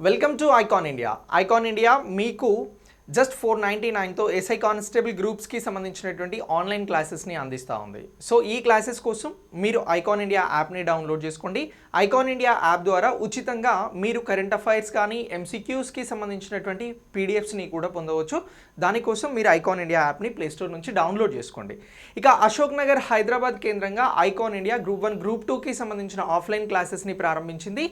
Welcome to icon India. Icon India మీకు just 499తో SI constable గ్రూప్స్కి సంబంధించినటువంటి online క్లాసెస్ని అందిస్తూ ఉంది. సో ఈ క్లాసెస్ కోసం మీరు ఐకాన్ ఇండియా యాప్ని డౌన్లోడ్ చేసుకోండి. ఐకాన్ ఇండియా యాప్ ద్వారా ఉచితంగా మీరు కరెంట్ అఫైర్స్ కానీ ఎంసీక్యూస్కి సంబంధించినటువంటి పీడిఎఫ్స్ని కూడా పొందవచ్చు. దానికోసం మీరు ఐకాన్ ఇండియా యాప్ని ప్లేస్టోర్ నుంచి డౌన్లోడ్ చేసుకోండి. ఇక అశోక్ నగర్ హైదరాబాద్ కేంద్రంగా ఐకాన్ ఇండియా గ్రూప్ 1 గ్రూప్ 2కి సంబంధించిన ఆఫ్లైన్ క్లాసెస్ని ప్రారంభించింది.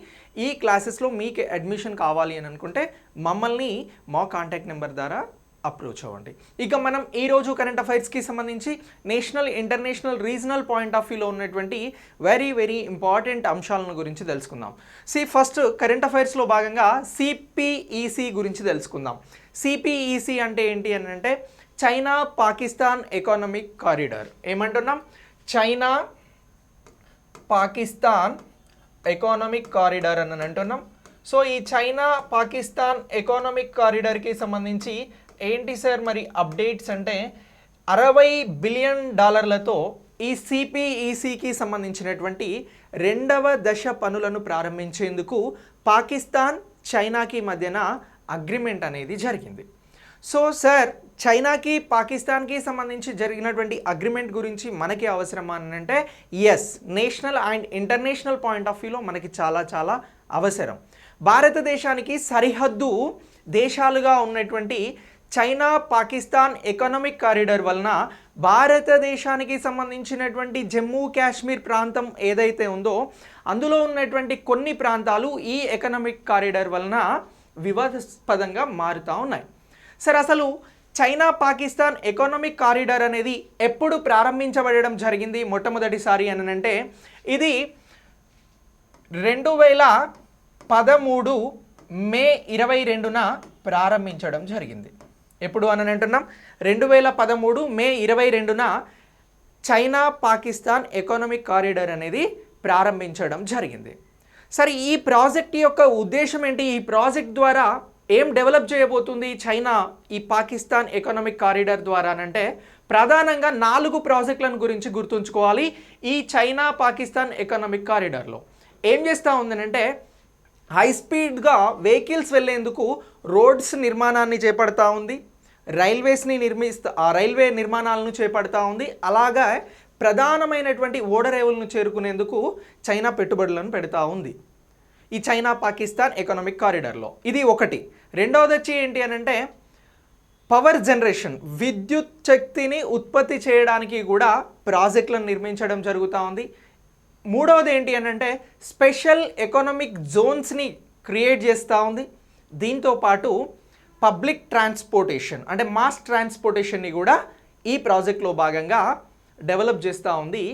ఈ క్లాసెస్లో మీకు అడ్మిషన్ కావాలి అని అనుకుంటే మమ్మల్ని మా కాంటాక్ట్ నెంబర్ ద్వారా అప్రోచ్ అవ్వండి. ఇక మనం ఈరోజు కరెంట్ అఫైర్స్కి సంబంధించి national, international, regional point of వ్యూలో ఉన్నటువంటి వెరీ ఇంపార్టెంట్ అంశాలను గురించి తెలుసుకుందాం. ఫస్ట్ కరెంట్ అఫైర్స్లో భాగంగా సిపిఈసి గురించి తెలుసుకుందాం. సిపిఈసి అంటే ఏంటి అని అంటే చైనా పాకిస్తాన్ ఎకనామిక్ కారిడార్. ఏమంటున్నాం? చైనా పాకిస్తాన్ ఎకనామిక్ కారిడార్ అని అంటున్నాం. సో ఈ చైనా పాకిస్తాన్ ఎకనామిక్ కారిడార్కి సంబంధించి ఏంటి సార్ మరి అప్డేట్స్ అంటే $60 బిలియన్ ఈ సిపిఈసికి సంబంధించినటువంటి రెండవ దశ పనులను ప్రారంభించేందుకు పాకిస్తాన్ చైనాకి మధ్యన అగ్రిమెంట్ అనేది జరిగింది. సో సార్, చైనాకి పాకిస్తాన్కి సంబంధించి జరిగినటువంటి అగ్రిమెంట్ గురించి మనకి అవసరమా అని అంటే yes, national and international point of వ్యూలో మనకి చాలా అవసరం. భారతదేశానికి సరిహద్దు దేశాలుగా ఉన్నటువంటి చైనా పాకిస్తాన్ ఎకనామిక్ కారిడార్ వలన భారతదేశానికి సంబంధించినటువంటి జమ్మూ కాశ్మీర్ ప్రాంతం ఏదైతే ఉందో అందులో ఉన్నటువంటి కొన్ని ప్రాంతాలు ఈ ఎకనామిక్ కారిడార్ వలన వివాదాస్పదంగా మారుతూ ఉన్నాయి. సార్, అసలు చైనా పాకిస్తాన్ ఎకనామిక్ కారిడార్ అనేది ఎప్పుడు ప్రారంభించబడడం జరిగింది మొట్టమొదటిసారి అని అంటే ఇది 2013 మే 22న ప్రారంభించడం జరిగింది. ఎప్పుడు అని అంటున్నాం? 2013 మే 22న చైనా పాకిస్తాన్ ఎకనామిక్ కారిడార్ అనేది ప్రారంభించడం జరిగింది. సరే, ఈ ప్రాజెక్ట్ యొక్క ఉద్దేశం ఏంటి? ఈ ప్రాజెక్ట్ ద్వారా ఏం డెవలప్ చేయబోతుంది చైనా ఈ పాకిస్తాన్ ఎకనామిక్ కారిడార్ ద్వారా అంటే ప్రధానంగా 4 ప్రాజెక్టులను గురించి గుర్తుంచుకోవాలి. ఈ చైనా పాకిస్తాన్ ఎకనామిక్ కారిడార్లో ఏం చేస్తూ ఉందనంటే హై స్పీడ్గా వెహికల్స్ వెళ్ళేందుకు రోడ్స్ నిర్మాణాన్ని చేపడతా ఉంది, రైల్వే నిర్మాణాలను చేపడతా ఉంది. అలాగా ప్రధానమైనటువంటి ఓడరేవులను చేరుకునేందుకు చైనా పెట్టుబడులను పెడతా ఉంది ఈ చైనా పాకిస్తాన్ ఎకనామిక్ కారిడార్లో. ఇది ఒకటి. రెండవది వచ్చి ఏంటి అని అంటే పవర్ జనరేషన్, విద్యుత్ శక్తిని ఉత్పత్తి చేయడానికి కూడా ప్రాజెక్టులను నిర్మించడం జరుగుతూ ఉంది. మూడవది ఏంటి అని అంటే స్పెషల్ ఎకనామిక్ జోన్స్ని క్రియేట్ చేస్తూ ఉంది. దీంతోపాటు పబ్లిక్ ట్రాన్స్పోర్టేషన్ అంటే మాస్ ట్రాన్స్పోర్టేషన్ని కూడా ఈ ప్రాజెక్ట్లో భాగంగా డెవలప్ చేస్తూ ఉంది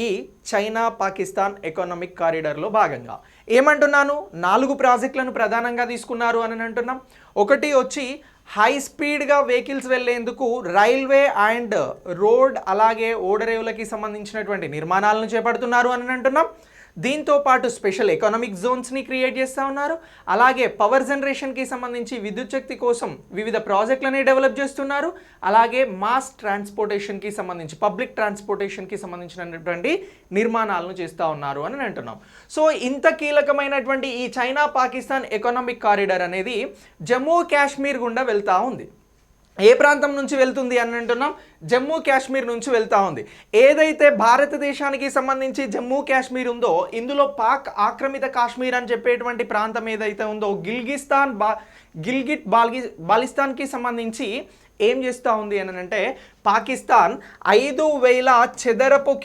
ఈ చైనా పాకిస్తాన్ ఎకనామిక్ కారిడార్లో భాగంగా. ఏమంటున్నాను? 4 ప్రాజెక్టులను ప్రధానంగా తీసుకున్నారు అని అంటున్నాం. ఒకటి వచ్చి హై స్పీడ్గా వెహికల్స్ వెళ్ళేందుకు రైల్వే అండ్ రోడ్ అలాగే ఓడరేవులకి సంబంధించినటువంటి నిర్మాణాలను చేపడుతున్నారు అని అంటున్నాం. దీంతో పాటు స్పెషల్ ఎకనామిక్ జోన్స్ని క్రియేట్ చేస్తూ ఉన్నారు. అలాగే పవర్ జనరేషన్కి సంబంధించి విద్యుత్ శక్తి కోసం వివిధ ప్రాజెక్టులని డెవలప్ చేస్తున్నారు. అలాగే మాస్ ట్రాన్స్పోర్టేషన్కి సంబంధించి పబ్లిక్ ట్రాన్స్పోర్టేషన్కి సంబంధించినటువంటి నిర్మాణాలను చేస్తూ ఉన్నారు అని అంటున్నాం. సో ఇంత కీలకమైనటువంటి ఈ చైనా పాకిస్తాన్ ఎకనామిక్ కారిడార్ అనేది జమ్మూ కాశ్మీర్ గుండా వెళ్తూ ఉంది. ఏ ప్రాంతం నుంచి వెళ్తుంది అని అంటున్నాం? జమ్మూ కాశ్మీర్ నుంచి వెళ్తూ ఉంది. ఏదైతే భారతదేశానికి సంబంధించి జమ్మూ కాశ్మీర్ ఉందో ఇందులో పాక్ ఆక్రమిత కాశ్మీర్ అని చెప్పేటువంటి ప్రాంతం ఏదైతే ఉందో గిల్గిట్ బాల్టిస్తాన్కి సంబంధించి ఏం చేస్తూ ఉంది అని అంటే పాకిస్తాన్ 5000 చదరపు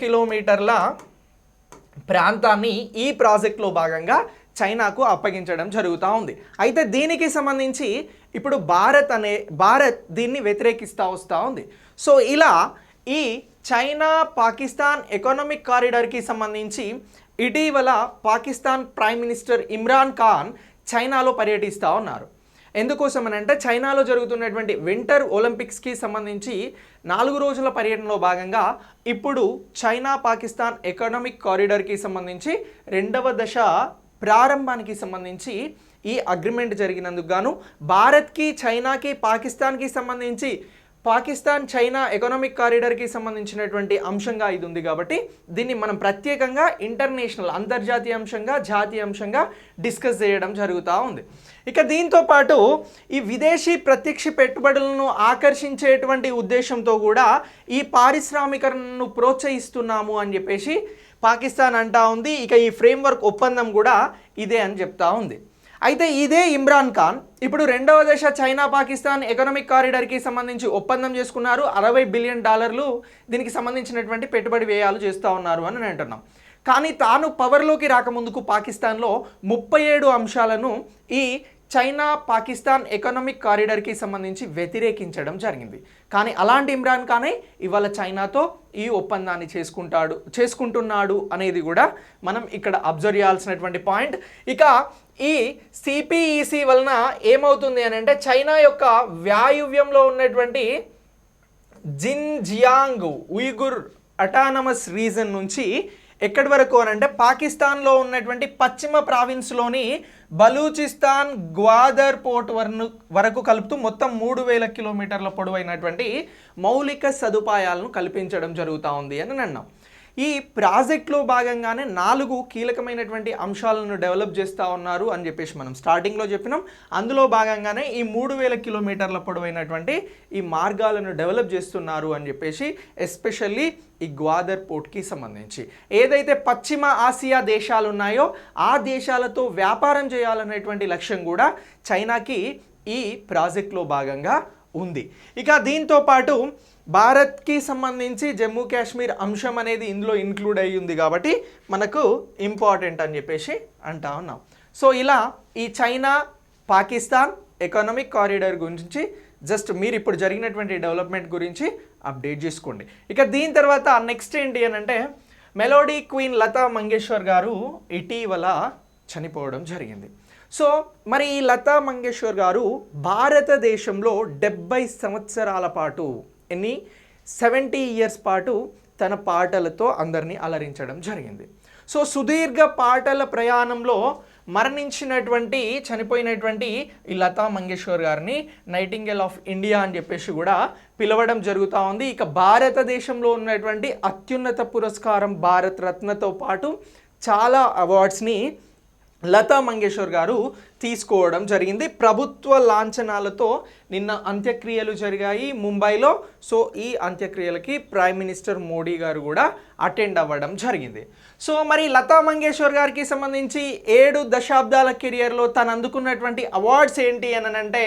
కిలోమీటర్ల ప్రాంతాన్ని ఈ ప్రాజెక్ట్లో భాగంగా చైనాకు అప్పగించడం జరుగుతూ ఉంది. అయితే దీనికి సంబంధించి ఇప్పుడు భారత్ దీన్ని వ్యతిరేకిస్తూ వస్తూ ఉంది. సో ఇలా ఈ చైనా పాకిస్తాన్ ఎకనామిక్ కారిడార్కి సంబంధించి ఇటీవల పాకిస్తాన్ ప్రైమ్ మినిస్టర్ ఇమ్రాన్ ఖాన్ చైనాలో పర్యటిస్తూ ఉన్నారు. ఎందుకోసం అని అంటే చైనాలో జరుగుతున్నటువంటి వింటర్ ఒలింపిక్స్కి సంబంధించి 4 రోజుల పర్యటనలో భాగంగా ఇప్పుడు చైనా పాకిస్తాన్ ఎకనామిక్ కారిడార్కి సంబంధించి రెండవ దశ ప్రారంభానికి సంబంధించి ఈ అగ్రిమెంట్ జరిగినందుకు గాను భారత్కి, చైనాకి, పాకిస్తాన్కి సంబంధించి పాకిస్తాన్ చైనా ఎకనామిక్ కారిడార్కి సంబంధించినటువంటి అంశంగా ఇది ఉంది కాబట్టి దీన్ని మనం ప్రత్యేకంగా ఇంటర్నేషనల్ అంతర్జాతీయ అంశంగా జాతీయ అంశంగా డిస్కస్ చేయడం జరుగుతూ ఉంది. ఇక దీంతో పాటు ఈ విదేశీ ప్రత్యక్ష పెట్టుబడులను ఆకర్షించేటువంటి ఉద్దేశంతో కూడా ఈ పారిశ్రామికరణను ప్రోత్సహిస్తున్నాము అని చెప్పేసి పాకిస్తాన్ అంటా ఉంది. ఇక ఈ ఫ్రేమ్వర్క్ ఒప్పందం కూడా ఇదే అని చెప్తా ఉంది. అయితే ఇదే ఇమ్రాన్ ఖాన్ ఇప్పుడు రెండవ దశ చైనా పాకిస్తాన్ ఎకనామిక్ కారిడార్కి సంబంధించి ఒప్పందం చేసుకున్నారు. $60 బిలియన్ దీనికి సంబంధించినటువంటి పెట్టుబడి వ్యయాలు చేస్తూ ఉన్నారు అని అంటున్నాం. కానీ తాను పవర్లోకి రాకముందుకు పాకిస్తాన్లో 37 అంశాలను ఈ చైనా పాకిస్తాన్ ఎకనామిక్ కారిడార్కి సంబంధించి వ్యతిరేకించడం జరిగింది. కానీ అలాంటి ఇమ్రాన్ ఖానే ఇవాళ చైనాతో ఈ ఒప్పందాన్ని చేసుకుంటున్నాడు అనేది కూడా మనం ఇక్కడ అబ్జర్వ్ చేయాల్సినటువంటి పాయింట్. ఇక ఈ సిపిఈసి వలన ఏమవుతుంది అని అంటే చైనా యొక్క వాయువ్యంలో ఉన్నటువంటి జిన్జియాంగ్ ఉయిగుర్ అటానమస్ రీజన్ నుంచి ఎక్కడి వరకు అని అంటే పాకిస్తాన్లో ఉన్నటువంటి పశ్చిమ ప్రావిన్స్లోని బలూచిస్తాన్ గ్వాదర్ పోర్ట్ వరకు కలుపుతూ మొత్తం 3000 కిలోమీటర్ల పొడవైనటువంటి మౌలిక సదుపాయాలను కల్పించడం జరుగుతూ ఉంది అని అన్నాం. ఈ ప్రాజెక్ట్లో భాగంగానే 4 కీలకమైనటువంటి అంశాలను డెవలప్ చేస్తూ ఉన్నారు అని చెప్పేసి మనం స్టార్టింగ్లో చెప్పినాం. అందులో భాగంగానే ఈ 3000 కిలోమీటర్ల పొడవైనటువంటి ఈ మార్గాలను డెవలప్ చేస్తున్నారు అని చెప్పేసి ఎస్పెషల్లీ ఈ గ్వాదర్ పోర్ట్కి సంబంధించి ఏదైతే పశ్చిమ ఆసియా దేశాలు ఉన్నాయో ఆ దేశాలతో వ్యాపారం చేయాలనేటువంటి లక్ష్యం కూడా చైనాకి ఈ ప్రాజెక్ట్లో భాగంగా ఉంది. ఇక దీంతో పాటు భారత్కి సంబంధించి జమ్మూ కాశ్మీర్ అంశం అనేది ఇందులో ఇంక్లూడ్ అయ్యి ఉంది కాబట్టి మనకు ఇంపార్టెంట్ అని చెప్పేసి అంటా ఉన్నాం. సో ఇలా ఈ చైనా పాకిస్తాన్ ఎకనామిక్ కారిడార్ గురించి జస్ట్ మీరు ఇప్పుడు జరిగినటువంటి డెవలప్మెంట్ గురించి అప్డేట్ చేసుకోండి. ఇక దీని తర్వాత నెక్స్ట్ ఏంటి అని అంటే మెలోడీ క్వీన్ లతా మంగేష్కర్ గారు ఇటీవల చనిపోవడం జరిగింది. సో మరి ఈ లతా మంగేష్కర్ గారు భారతదేశంలో 70 సంవత్సరాల పాటు 70 ఇయర్స్ పాటు తన పాటలతో అందరినీ అలరించడం జరిగింది. సో సుదీర్ఘ పాటల ప్రయాణంలో చనిపోయినటువంటి ఈ లతా మంగేష్కర్ గారిని నైటింగేల్ ఆఫ్ ఇండియా అని చెప్పేసి కూడా పిలవడం జరుగుతూ ఉంది. ఇక భారతదేశంలో ఉన్నటువంటి అత్యున్నత పురస్కారం భారత్ రత్నతో పాటు చాలా అవార్డ్స్ని లతా మంగేష్కర్ గారు తీసుకోవడం జరిగింది. ప్రభుత్వ లాంఛనాలతో నిన్న అంత్యక్రియలు జరిగాయి ముంబైలో. సో ఈ అంత్యక్రియలకి ప్రైమ్ మినిస్టర్ మోడీ గారు కూడా అటెండ్ అవ్వడం జరిగింది. సో మరి లతా మంగేష్కర్ గారికి సంబంధించి 7 దశాబ్దాల కెరియర్లో తను అందుకున్నటువంటి అవార్డ్స్ ఏంటి అని అంటే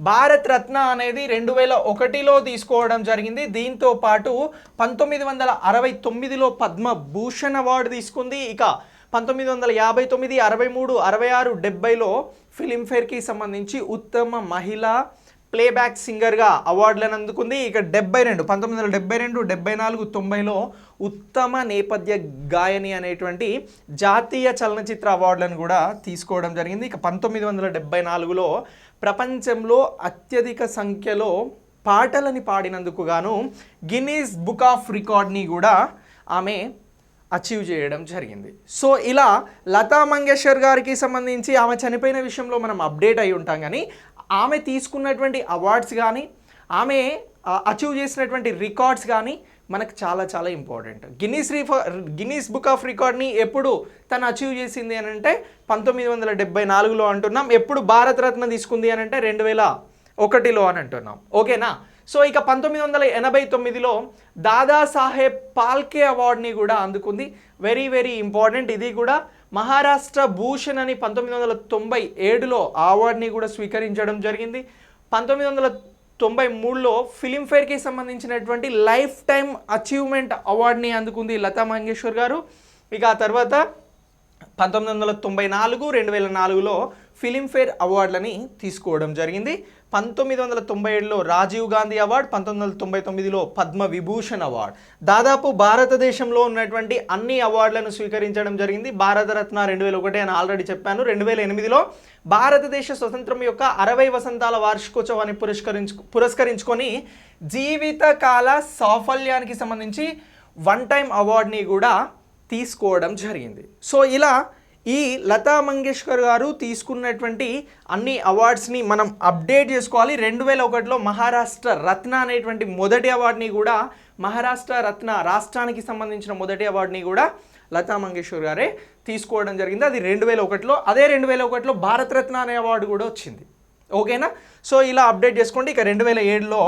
భారత్ రత్న అనేది 2001లో తీసుకోవడం జరిగింది. దీంతో పాటు 1969లో పద్మభూషణ్ అవార్డు తీసుకుంది. ఇక 1959, 63, 66, 70లో ఫిలింఫేర్కి సంబంధించి ఉత్తమ మహిళా ప్లేబ్యాక్ సింగర్గా అవార్డులను అందుకుంది. ఇక 1972, 74, 90లో ఉత్తమ నేపథ్య గాయని అనేటువంటి జాతీయ చలనచిత్ర అవార్డులను కూడా తీసుకోవడం జరిగింది. ఇక 1974లో ప్రపంచంలో అత్యధిక సంఖ్యలో పాటలని పాడినందుకు గాను గిన్నీస్ బుక్ ఆఫ్ రికార్డ్ని కూడా ఆమె అచీవ్ చేయడం జరిగింది. సో ఇలా లతా మంగేష్కర్ గారికి సంబంధించి ఆమె చనిపోయిన విషయంలో మనం అప్డేట్ అయి ఉంటాం. కానీ ఆమె తీసుకున్నటువంటి అవార్డ్స్ కానీ ఆమె అచీవ్ చేసినటువంటి రికార్డ్స్ కానీ మనకు చాలా చాలా ఇంపార్టెంట్. గిన్నీస్ బుక్ ఆఫ్ రికార్డ్ని ఎప్పుడు తను అచీవ్ చేసింది అని అంటే 1974లో అంటున్నాం. ఎప్పుడు భారతరత్న తీసుకుంది అని అంటే 2001లో అని అంటున్నాం. ఓకేనా? సో ఇక 1989లో దాదాసాహెబ్ పాల్కే అవార్డుని కూడా అందుకుంది. Very very important. ఇది కూడా మహారాష్ట్ర భూషణ్ అని 1997లో ఆ అవార్డుని కూడా స్వీకరించడం జరిగింది. 1993లో ఫిలింఫేర్కి సంబంధించినటువంటి లైఫ్ టైమ్ అచీవ్మెంట్ అవార్డుని అందుకుంది లతా మంగేష్కర్ గారు. ఇక ఆ తర్వాత 1994, 2004లో ఫిలింఫేర్ అవార్డులని తీసుకోవడం జరిగింది. 1997లో రాజీవ్ గాంధీ అవార్డు, 1999లో పద్మ విభూషణ్ అవార్డు. దాదాపు భారతదేశంలో ఉన్నటువంటి అన్ని అవార్డులను స్వీకరించడం జరిగింది. భారతరత్న 2001 అని ఆల్రెడీ చెప్పాను. 2008లో భారతదేశ స్వతంత్రం యొక్క 60 వసంతాల వార్షికోత్సవాన్ని పురస్కరించుకొని జీవితకాల సాఫల్యానికి సంబంధించి 1 టైం అవార్డుని కూడా తీసుకోవడం జరిగింది. సో ఇలా ఈ లతా మంగేష్కర్ గారు తీసుకున్నటువంటి అన్ని అవార్డ్స్ని మనం అప్డేట్ చేసుకోవాలి. 2001లో మహారాష్ట్ర రత్న అనేటువంటి మొదటి అవార్డుని కూడా, మహారాష్ట్ర రత్న రాష్ట్రానికి సంబంధించిన మొదటి అవార్డుని కూడా లతా మంగేష్కర్ గారే తీసుకోవడం జరిగింది. అది 2001లో. అదే 2001లో భారతరత్న అనే అవార్డు కూడా వచ్చింది. ఓకేనా? సో ఇలా అప్డేట్ చేసుకోండి. ఇక 2007లో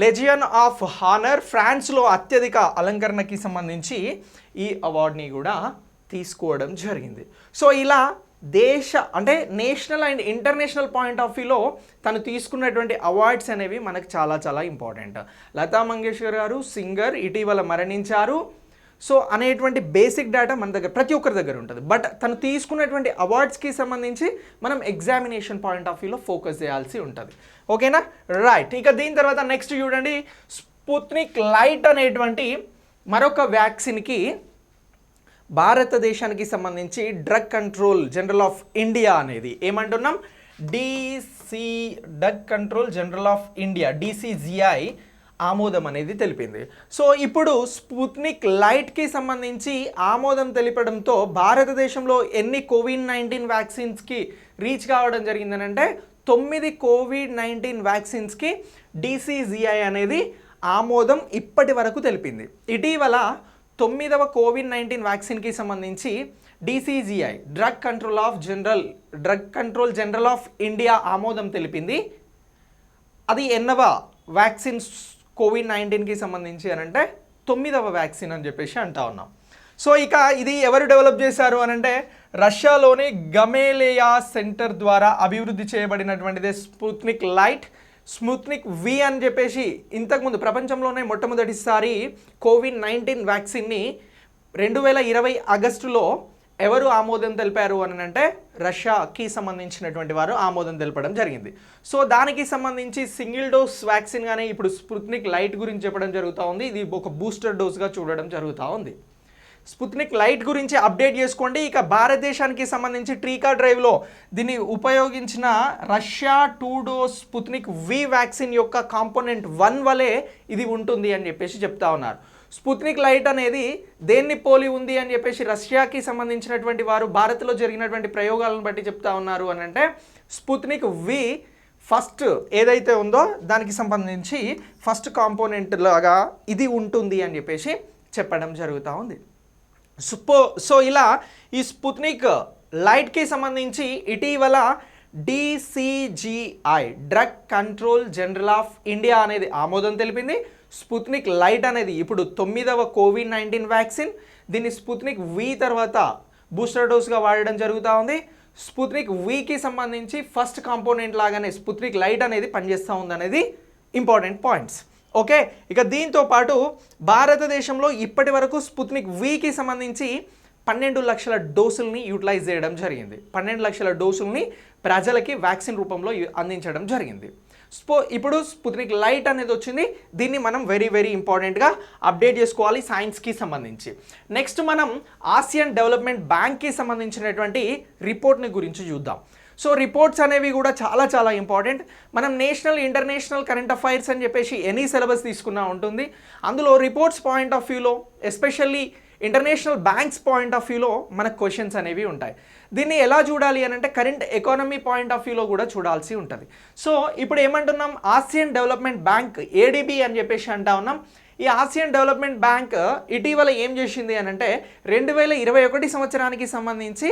లెజియన్ ఆఫ్ హానర్, ఫ్రాన్స్లో అత్యధిక అలంకరణకి సంబంధించి ఈ అవార్డుని కూడా తీసుకోవడం జరిగింది. సో ఇలా అంటే national and international point of వ్యూలో తను తీసుకున్నటువంటి అవార్డ్స్ అనేవి మనకు చాలా చాలా ఇంపార్టెంట్. లతా మంగేష్కర్ గారు సింగర్, ఇటీవల మరణించారు. సో అనేటువంటి బేసిక్ డేటా మన దగ్గర ప్రతి ఒక్కరి దగ్గర ఉంటుంది. బట్ తను తీసుకున్నటువంటి అవార్డ్స్కి సంబంధించి మనం ఎగ్జామినేషన్ పాయింట్ ఆఫ్ వ్యూలో ఫోకస్ చేయాల్సి ఉంటుంది. ఓకేనా? రైట్. ఇక దీని తర్వాత నెక్స్ట్ చూడండి, స్పుత్నిక్ లైట్ అనేటువంటి మరొక వ్యాక్సిన్కి భారతదేశానికి సంబంధించి drug control general of India అనేది ఏమంటున్నాం, drug control general of India DCGI ఆమోదం అనేది తెలిపింది. సో ఇప్పుడు స్పుత్నిక్ లైట్కి సంబంధించి ఆమోదం తెలిపడంతో భారతదేశంలో ఎన్ని కోవిడ్-19 వ్యాక్సిన్స్కి రీచ్ కావడం జరిగిందని అంటే 9 కోవిడ్-19 వ్యాక్సిన్స్కి DCGI అనేది ఆమోదం ఇప్పటి వరకు తెలిపింది. ఇటీవల 9వ కోవిడ్-19 వ్యాక్సిన్కి సంబంధించి DCGI drug control general of India ఆమోదం తెలిపింది. అది ఎన్నవ వ్యాక్సిన్స్ కోవిడ్-19కి సంబంధించి అని అంటే 9వ వ్యాక్సిన్ అని చెప్పేసి అంటా ఉన్నాం. సో ఇక ఇది ఎవరు డెవలప్ చేశారు అని అంటే రష్యాలోని గమేలియా సెంటర్ ద్వారా అభివృద్ధి చేయబడినటువంటిదే స్పుత్నిక్ లైట్. స్పుత్నిక్ V అని చెప్పేసి ఇంతకుముందు ప్రపంచంలోనే మొట్టమొదటిసారి కోవిడ్-19 వ్యాక్సిన్ని 2020 ఆగస్టులో ఎవరు ఆమోదం తెలిపారు అని అంటే రష్యాకి సంబంధించినటువంటి వారు ఆమోదం తెలపడం జరిగింది. సో దానికి సంబంధించి సింగిల్ డోస్ వ్యాక్సిన్ గానే ఇప్పుడు స్పుత్నిక్ లైట్ గురించి చెప్పడం జరుగుతూ ఉంది. ఇది ఒక బూస్టర్ డోస్గా చూడడం జరుగుతూ ఉంది. స్పుత్నిక్ లైట్ గురించి అప్డేట్ చేసుకోండి. ఇక భారతదేశానికి సంబంధించి టీకా డ్రైవ్లో దీన్ని ఉపయోగించిన Russia 2 dose Sputnik V vaccine యొక్క కాంపోనెంట్ 1 వలె ఇది ఉంటుంది అని చెప్పేసి చెప్తా ఉన్నారు. స్పుత్నిక్ లైట్ అనేది దేన్ని పోలి ఉంది అని చెప్పేసి రష్యాకి సంబంధించినటువంటి వారు భారత్లో జరిగినటువంటి ప్రయోగాలను బట్టి చెప్తా ఉన్నారు అని అంటే స్పుత్నిక్ V ఫస్ట్ ఏదైతే ఉందో దానికి సంబంధించి ఫస్ట్ కాంపోనెంట్ లాగా ఇది ఉంటుంది అని చెప్పేసి చెప్పడం జరుగుతూ ఉంది. సో ఇలా ఈ స్పుత్నిక్ లైట్కి సంబంధించి ఇటీవల DCGI drug control general of India అనేది ఆమోదం తెలిపింది. స్పుత్నిక్ లైట్ అనేది ఇప్పుడు 9వ కోవిడ్-19 వ్యాక్సిన్. దీన్ని స్పుత్నిక్ V తర్వాత బూస్టర్ డోస్గా వాడడం జరుగుతూ ఉంది. స్పుత్నిక్ Vకి సంబంధించి ఫస్ట్ కాంపోనెంట్ లాగానే స్పుత్నిక్ లైట్ అనేది పనిచేస్తూ ఉంది అనేది ఇంపార్టెంట్ పాయింట్స్. ఓకే, ఇక దీంతో పాటు భారతదేశంలో ఇప్పటి వరకు స్పుత్నిక్ Vకి సంబంధించి 12 లక్షల డోసుల్ని యూటిలైజ్ చేయడం జరిగింది. 12 లక్షల డోసుల్ని ప్రజలకి వ్యాక్సిన్ రూపంలో అందించడం జరిగింది. ఇప్పుడు స్పుత్నిక్ లైట్ అనేది వచ్చింది. దీన్ని మనం వెరీ వెరీ ఇంపార్టెంట్గా అప్డేట్ చేసుకోవాలి సైన్స్కి సంబంధించి. నెక్స్ట్ మనం ఆసియన్ డెవలప్మెంట్ బ్యాంక్కి సంబంధించినటువంటి రిపోర్ట్ని గురించి చూద్దాం. సో రిపోర్ట్స్ అనేవి కూడా చాలా చాలా ఇంపార్టెంట్. మనం నేషనల్ ఇంటర్నేషనల్ కరెంట్ అఫైర్స్ అని చెప్పేసి ఎనీ సిలబస్ తీసుకున్నా ఉంటుంది. అందులో రిపోర్ట్స్ పాయింట్ ఆఫ్ వ్యూలో especially international banks point of వ్యూలో మనకు క్వశ్చన్స్ అనేవి ఉంటాయి. దీన్ని ఎలా చూడాలి అని అంటే కరెంట్ ఎకానమీ పాయింట్ ఆఫ్ వ్యూలో కూడా చూడాల్సి ఉంటుంది. సో ఇప్పుడు ఏమంటున్నాం, ఆసియన్ డెవలప్మెంట్ బ్యాంక్ ADB అని చెప్పేసి అంటా ఉన్నాం. ఈ ఆసియన్ డెవలప్మెంట్ బ్యాంక్ ఇటీవల ఏం చేసింది అని అంటే 2021 సంవత్సరానికి సంబంధించి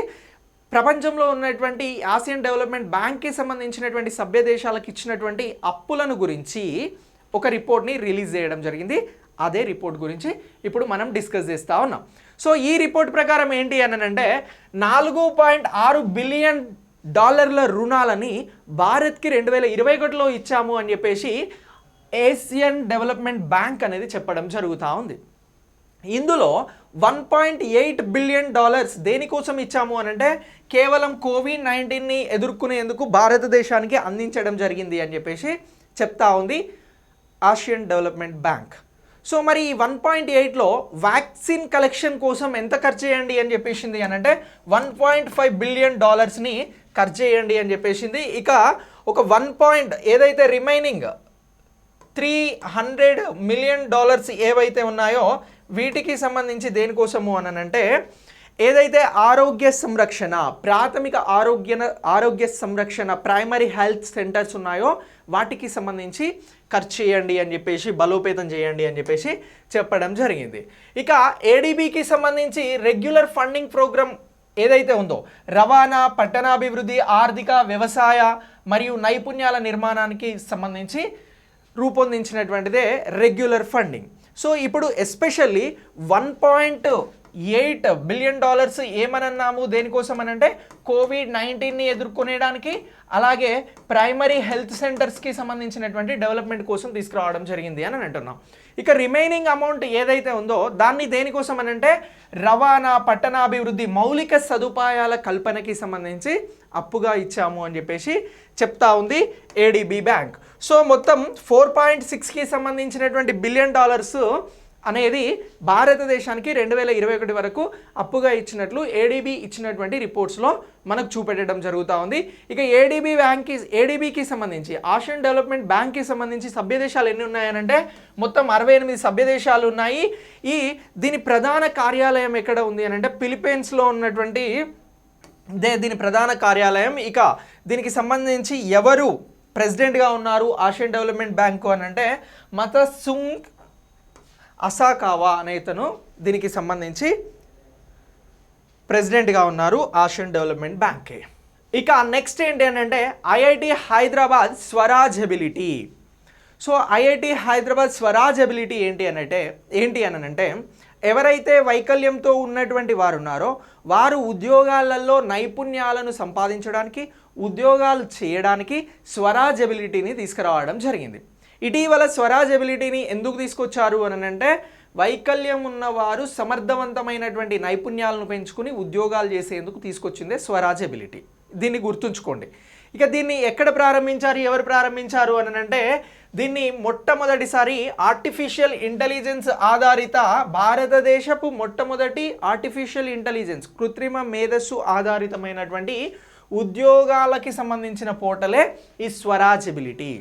ప్రపంచంలో ఉన్నటువంటి ఆసియన్ డెవలప్మెంట్ బ్యాంక్కి సంబంధించినటువంటి సభ్య దేశాలకు ఇచ్చినటువంటి అప్పులను గురించి ఒక రిపోర్ట్ని రిలీజ్ చేయడం జరిగింది. అదే రిపోర్ట్ గురించి ఇప్పుడు మనం డిస్కస్ చేస్తూ ఉన్నాం. సో ఈ రిపోర్ట్ ప్రకారం ఏంటి అని అంటే $4.6 బిలియన్ రుణాలని భారత్కి 2021లో ఇచ్చాము అని చెప్పేసి ఏషియన్ డెవలప్మెంట్ బ్యాంక్ అనేది చెప్పడం జరుగుతూ ఉంది. ఇందులో $1.8 బిలియన్ దేనికోసం ఇచ్చాము అని అంటే కేవలం కోవిడ్-19ని ఎదుర్కొనేందుకు భారతదేశానికి అందించడం జరిగింది అని చెప్పేసి చెప్తా ఉంది ఆసియన్ డెవలప్మెంట్ బ్యాంక్. సో మరి ఈ 1.8లో వ్యాక్సిన్ కలెక్షన్ కోసం ఎంత ఖర్చు చేయండి అని చెప్పేసింది అని అంటే $1.5 బిలియన్ ఖర్చు చేయండి అని చెప్పేసింది. ఇక ఒక ఏదైతే రిమైనింగ్ $300 మిలియన్ ఏవైతే ఉన్నాయో వీటికి సంబంధించి దేనికోసము అని అంటే ఏదైతే ఆరోగ్య సంరక్షణ, ప్రాథమిక ఆరోగ్య సంరక్షణ ప్రైమరీ హెల్త్ సెంటర్స్ ఉన్నాయో వాటికి సంబంధించి ఖర్చు చేయండి అని చెప్పేసి, బలోపేతం చేయండి అని చెప్పేసి చెప్పడం జరిగింది. ఇక ఏడీబీకి సంబంధించి రెగ్యులర్ ఫండింగ్ ప్రోగ్రామ్ ఏదైతే ఉందో రవాణా, పట్టణాభివృద్ధి, ఆర్థిక, వ్యవసాయ మరియు నైపుణ్యాల నిర్మాణానికి సంబంధించి రూపొందించినటువంటిదే రెగ్యులర్ ఫండింగ్. సో ఇప్పుడు ఎస్పెషల్లీ $1.8 బిలియన్ ఏమనన్నాము, దేనికోసం అనంటే కోవిడ్-19ని ఎదుర్కొనేడానికి, అలాగే ప్రైమరీ హెల్త్ సెంటర్స్కి సంబంధించినటువంటి డెవలప్మెంట్ కోసం తీసుకురావడం జరిగింది అని అంటున్నాం. ఇక రిమైనింగ్ అమౌంట్ ఏదైతే ఉందో దాన్ని దేనికోసం అనంటే రవాణా, పట్టణాభివృద్ధి, మౌలిక సదుపాయాల కల్పనకి సంబంధించి అప్పుగా ఇచ్చాము అని చెప్పేసి చెప్తా ఉంది ఏడీబీ బ్యాంక్. సో మొత్తం 4.6కి సంబంధించినటువంటి బిలియన్ డాలర్స్ అనేది భారతదేశానికి 2021 వరకు అప్పుగా ఇచ్చినట్లు ఇచ్చినటువంటి రిపోర్ట్స్లో మనకు చూపెట్టడం జరుగుతూ ఉంది. ఇక ఏడీబీకి సంబంధించి, ఆసియన్ డెవలప్మెంట్ బ్యాంక్కి సంబంధించి సభ్య దేశాలు ఎన్ని ఉన్నాయనంటే మొత్తం 68 సభ్య దేశాలు ఉన్నాయి. దీని ప్రధాన కార్యాలయం ఎక్కడ ఉంది అనంటే ఫిలిప్పీన్స్లో ఉన్నటువంటి దీని ప్రధాన కార్యాలయం. ఇక దీనికి సంబంధించి ఎవరు ప్రెసిడెంట్గా ఉన్నారు ఆసియన్ డెవలప్మెంట్ బ్యాంకు అని అంటే మతసుంగ్ అసాకావా అనే ఇతను దీనికి సంబంధించి ప్రెసిడెంట్గా ఉన్నారు ఆసియన్ డెవలప్మెంట్ బ్యాంక్కి. ఇక నెక్స్ట్ ఏంటి అంటే IIT Hyderabad Swaraj ability. So IIT Hyderabad Swaraj ability ఏంటి అనంటే ఎవరైతే వైకల్యంతో ఉన్నటువంటి వారు ఉన్నారో వారు ఉద్యోగాలలో నైపుణ్యాలను సంపాదించడానికి, ఉద్యోగాలు చేయడానికి స్వరాజ్ ఎబిలిటీని తీసుకురావడం జరిగింది. ఇటీవల స్వరాజ్ ఎబిలిటీని ఎందుకు తీసుకొచ్చారు అని అంటే వైకల్యం ఉన్నవారు సమర్థవంతమైనటువంటి నైపుణ్యాలను పెంచుకుని ఉద్యోగాలు చేసేందుకు తీసుకొచ్చిందే స్వరాజ్ ఎబిలిటీ. దీన్ని గుర్తుంచుకోండి. ఇక దీన్ని ఎక్కడ ప్రారంభించారు, ఎవరు ప్రారంభించారు అని అంటే దీన్ని మొట్టమొదటిసారి ఆర్టిఫిషియల్ ఇంటెలిజెన్స్ ఆధారిత భారతదేశపు మొట్టమొదటి ఆర్టిఫిషియల్ ఇంటెలిజెన్స్ కృత్రిమ మేధస్సు ఆధారితమైనటువంటి ఉద్యోగాలకి సంబంధించిన పోర్టలే ఈ స్వరాజ్ ఎబిలిటీ.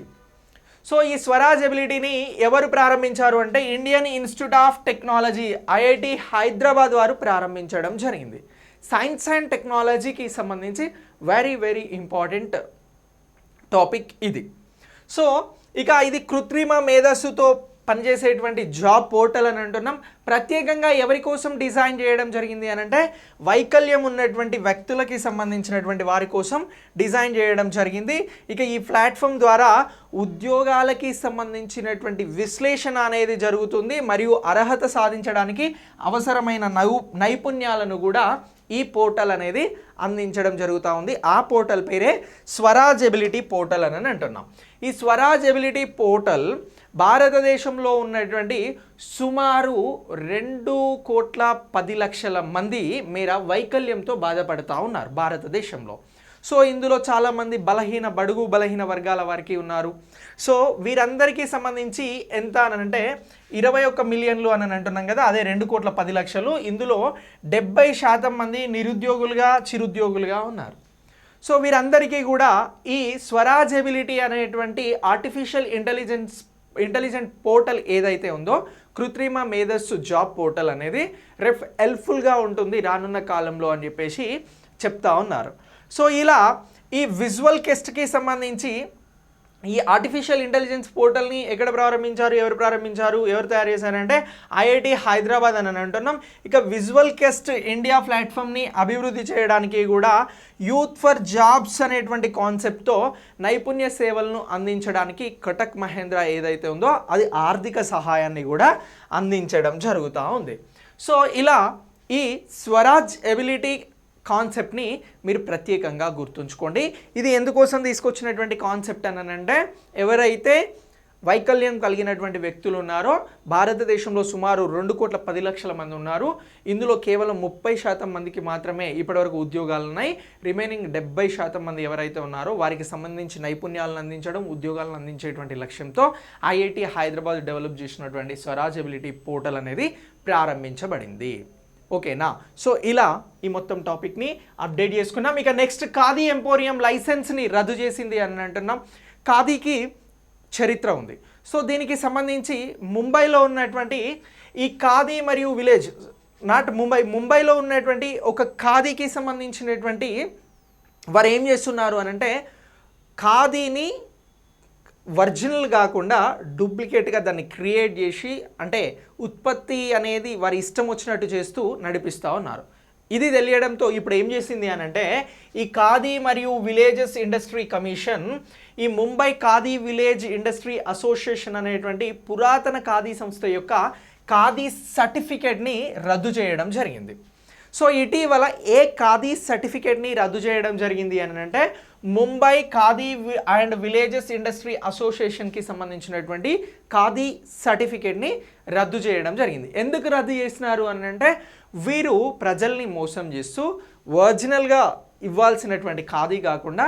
సో ఈ స్వరాజ్ ఎబిలిటీని ఎవరు ప్రారంభించారు అంటే Indian institute of technology IIT Hyderabad వారు ప్రారంభించడం జరిగింది. సైన్స్ అండ్ టెక్నాలజీకి సంబంధించి వెరీ ఇంపార్టెంట్ టాపిక్ ఇది. సో ఇక ఇది కృత్రిమ మేధస్సుతో పనిచేసేటువంటి జాబ్ పోర్టల్ అని అంటున్నాం. ప్రత్యేకంగా ఎవరి కోసం డిజైన్ చేయడం జరిగింది అని అంటే వైకల్యం ఉన్నటువంటి వ్యక్తులకి సంబంధించినటువంటి వారి కోసం డిజైన్ చేయడం జరిగింది. ఇక ఈ ప్లాట్ఫామ్ ద్వారా ఉద్యోగాలకి సంబంధించినటువంటి విశ్లేషణ అనేది జరుగుతుంది మరియు అర్హత సాధించడానికి అవసరమైన నైపుణ్యాలను కూడా ఈ పోర్టల్ అనేది అందించడం జరుగుతూ ఉంది. ఆ పోర్టల్ పేరే స్వరాజ్ ఎబిలిటీ పోర్టల్ అని అంటున్నాం. ఈ స్వరాజ్ ఎబిలిటీ పోర్టల్ భారతదేశంలో ఉన్నటువంటి సుమారు 2,10,00,000 మంది మేర వైకల్యంతో బాధపడుతూ ఉన్నారు భారతదేశంలో. సో ఇందులో చాలామంది బడుగు బలహీన వర్గాల వారికి ఉన్నారు. సో వీరందరికీ సంబంధించి ఎంత అనంటే 21 మిలియన్లు అని అంటున్నాం కదా, అదే 2,10,00,000. ఇందులో 70% మంది నిరుద్యోగులుగా, చిరుద్యోగులుగా ఉన్నారు. సో వీరందరికీ కూడా ఈ స్వరాజ్ ఎబిలిటీ అనేటువంటి ఆర్టిఫిషియల్ ఇంటెలిజెంట్ పోర్టల్ ఏదైతే ఉందో కృత్రిమ మేధస్సు జాబ్ పోర్టల్ అనేది హెల్ప్ఫుల్గా ఉంటుంది రానున్న కాలంలో అని చెప్పేసి చెప్తా ఉన్నారు. సో ఇలా ఈ విజువల్ క్వెస్ట్కి సంబంధించి ఈ ఆర్టిఫిషియల్ ఇంటెలిజెన్స్ పోర్టల్ని ఎక్కడ ప్రారంభించారు, ఎవరు తయారు చేశారంటే ఐఐటి హైదరాబాద్ అని అంటున్నాం. ఇక విజువల్ క్వెస్ట్ ఇండియా ప్లాట్ఫామ్ని అభివృద్ధి చేయడానికి కూడా యూత్ ఫర్ జాబ్స్ అనేటువంటి కాన్సెప్ట్తో నైపుణ్య సేవలను అందించడానికి కటక్ మహేంద్ర ఏదైతే ఉందో అది ఆర్థిక సహాయాన్ని కూడా అందించడం జరుగుతూ ఉంది. సో ఇలా ఈ స్వరాజ్ ఎబిలిటీ కాన్సెప్ట్ని మీరు ప్రత్యేకంగా గుర్తుంచుకోండి. ఇది ఎందుకోసం తీసుకొచ్చినటువంటి కాన్సెప్ట్ అని అంటే ఎవరైతే వైకల్యం కలిగినటువంటి వ్యక్తులు ఉన్నారో భారతదేశంలో సుమారు 2,10,00,000 మంది ఉన్నారు. ఇందులో కేవలం 30% మందికి మాత్రమే ఇప్పటివరకు ఉద్యోగాలు ఉన్నాయి. రిమైనింగ్ 70% మంది ఎవరైతే ఉన్నారో వారికి సంబంధించి నైపుణ్యాలను అందించడం, ఉద్యోగాలను అందించేటువంటి లక్ష్యంతో ఐఐటి హైదరాబాద్ డెవలప్ చేసినటువంటి స్వరాజ్ ఎబిలిటీ పోర్టల్ అనేది ప్రారంభించబడింది. ఓకేనా? సో ఇలా ఈ మొత్తం టాపిక్ని అప్డేట్ చేసుకున్నాం. ఇక నెక్స్ట్ ఖాదీ ఎంపోరియం లైసెన్స్ని రద్దు చేసింది అని అంటున్నాం. ఖాదీకి చరిత్ర ఉంది. సో దీనికి సంబంధించి ముంబైలో ఉన్నటువంటి ఈ ఖాదీ మరియు విలేజ్ నాట్ ముంబైలో ఉన్నటువంటి ఒక ఖాదీకి సంబంధించినటువంటి వారు ఏం చేస్తున్నారు అని అంటే ఖాదీని ఒరిజినల్ కాకుండా డూప్లికేట్గా దాన్ని క్రియేట్ చేసి అంటే ఉత్పత్తి అనేది వారి ఇష్టం వచ్చినట్టు చేస్తూ నడిపిస్తూ ఉన్నారు. ఇది తెలియడంతో ఇప్పుడు ఏం చేసింది అని అంటే ఈ ఖాదీ మరియు విలేజెస్ ఇండస్ట్రీ కమిషన్ ఈ Mumbai khadi village industry association అనేటువంటి పురాతన ఖాదీ సంస్థ యొక్క ఖాదీ సర్టిఫికేట్ని రద్దు చేయడం జరిగింది. సో ఇటీవల ఏ ఖాదీ సర్టిఫికేట్ని రద్దు చేయడం జరిగింది అని అంటే Mumbai Khadi and villages industry అసోసియేషన్కి సంబంధించినటువంటి ఖాదీ సర్టిఫికేట్ని రద్దు చేయడం జరిగింది. ఎందుకు రద్దు చేసినారు అని అంటే వీరు ప్రజల్ని మోసం చేస్తూ ఒరిజినల్గా ఇవ్వాల్సినటువంటి ఖాదీ కాకుండా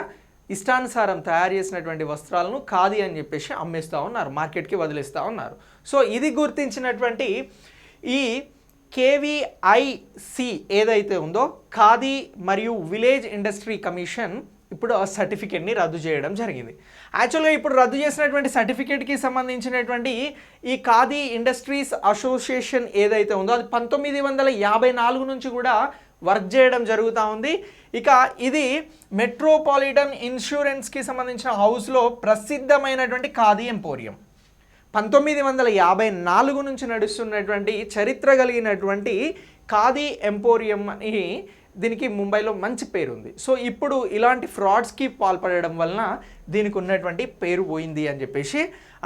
ఇష్టానుసారం తయారు చేసినటువంటి వస్త్రాలను ఖాదీ అని చెప్పేసి అమ్మేస్తూ ఉన్నారు, మార్కెట్కి వదిలేస్తూ ఉన్నారు. సో ఇది గుర్తించినటువంటి ఈ కేవీఐసి ఏదైతే ఉందో ఖాదీ మరియు విలేజ్ ఇండస్ట్రీ కమిషన్ ఇప్పుడు ఆ సర్టిఫికేట్ని రద్దు చేయడం జరిగింది. యాక్చువల్గా ఇప్పుడు రద్దు చేసినటువంటి సర్టిఫికేట్కి సంబంధించినటువంటి ఈ ఖాదీ ఇండస్ట్రీస్ అసోసియేషన్ ఏదైతే ఉందో అది 1954 నుంచి కూడా వర్క్ చేయడం జరుగుతూ ఉంది. ఇక ఇది మెట్రోపాలిటన్ ఇన్సూరెన్స్కి సంబంధించిన హౌస్లో ప్రసిద్ధమైనటువంటి ఖాదీ ఎంపోరియం. 1954 నుంచి నడుస్తున్నటువంటి చరిత్ర కలిగినటువంటి ఖాదీ ఎంపోరియం అని దీనికి ముంబైలో మంచి పేరు ఉంది. సో ఇప్పుడు ఇలాంటి ఫ్రాడ్స్కి పాల్పడడం వలన దీనికి ఉన్నటువంటి పేరు పోయింది అని చెప్పేసి